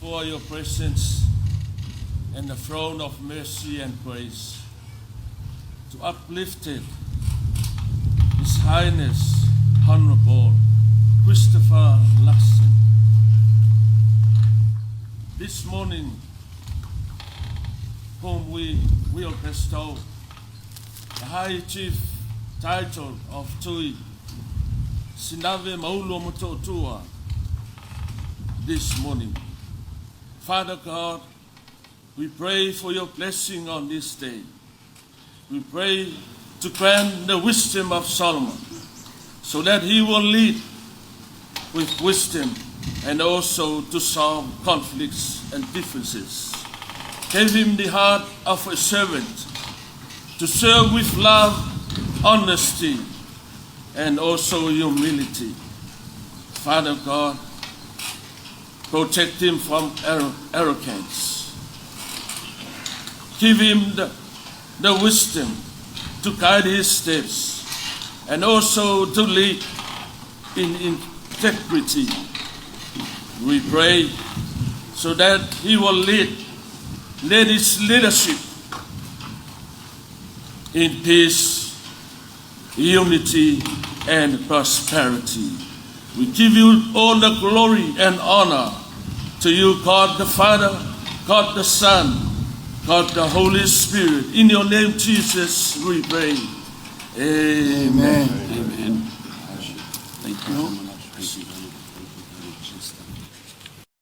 before your presence and the throne of mercy and grace to uplift it, His Highness Honorable Christopher Luxon. This morning, whom we will bestow the High Chief title of Tui Sinave Maulo Mototua this morning. Father God, we pray for your blessing on this day. We pray to grant the wisdom of Solomon so that he will lead with wisdom and also to solve conflicts and differences. Give him the heart of a servant to serve with love, honesty, and also humility. Father God, protect him from arrogance. Give him the wisdom to guide his steps and also to lead in integrity. We pray so that he will lead his leadership in peace, unity, and prosperity. We give you all the glory and honor to you, God the Father, God the Son, God the Holy Spirit. In your name, Jesus, we pray. Amen. Amen. Amen. Thank you.